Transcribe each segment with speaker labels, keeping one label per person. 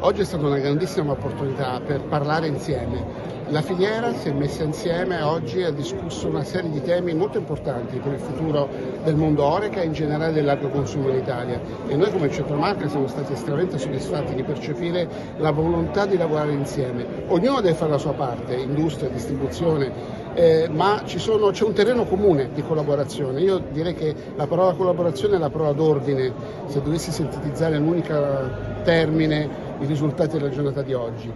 Speaker 1: Oggi è stata una grandissima opportunità per parlare insieme. La filiera si è messa insieme oggi e ha discusso una serie di temi molto importanti per il futuro del mondo Horeca e in generale dell'agroconsumo in Italia. E noi come Centromarca siamo stati estremamente soddisfatti di percepire la volontà di lavorare insieme. Ognuno deve fare la sua parte, industria, distribuzione, ma c'è un terreno comune di collaborazione. Io direi che la parola collaborazione è la parola d'ordine, se dovessi sintetizzare in un unico termine i risultati della giornata di oggi.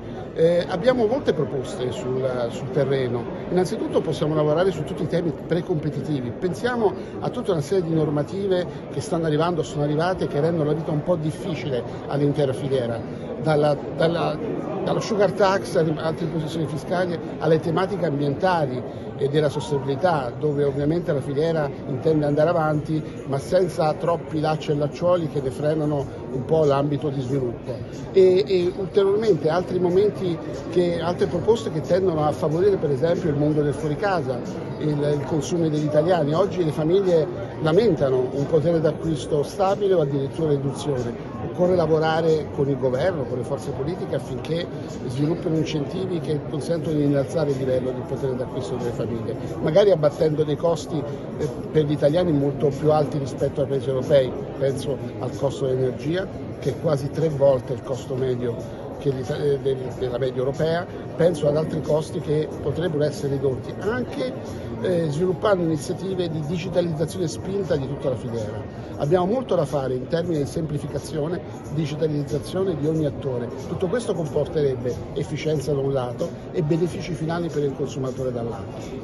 Speaker 1: Abbiamo molte proposte sul terreno. Innanzitutto possiamo lavorare su tutti i temi precompetitivi. Pensiamo a tutta una serie di normative che stanno arrivando, sono arrivate, che rendono la vita un po' difficile all'intera filiera. Dallo sugar tax alle altre imposizioni fiscali alle tematiche ambientali e della sostenibilità, dove ovviamente la filiera intende andare avanti ma senza troppi lacci e lacciuoli che ne frenano un po' l'ambito di sviluppo, e ulteriormente altre proposte che tendono a favorire per esempio il mondo del fuoricasa, il consumo degli italiani. Oggi le famiglie lamentano un potere d'acquisto stabile o addirittura riduzione. Occorre lavorare con il governo, con le forze politiche affinché sviluppino incentivi che consentono di innalzare il livello del potere d'acquisto delle famiglie, magari abbattendo dei costi per gli italiani molto più alti rispetto ai paesi europei. Penso al costo dell'energia, che è quasi 3 volte il costo medio della media europea, penso ad altri costi che potrebbero essere ridotti anche sviluppando iniziative di digitalizzazione spinta di tutta la filiera. Abbiamo molto da fare in termini di semplificazione, digitalizzazione di ogni attore. Tutto questo comporterebbe efficienza da un lato e benefici finali per il consumatore dall'altro.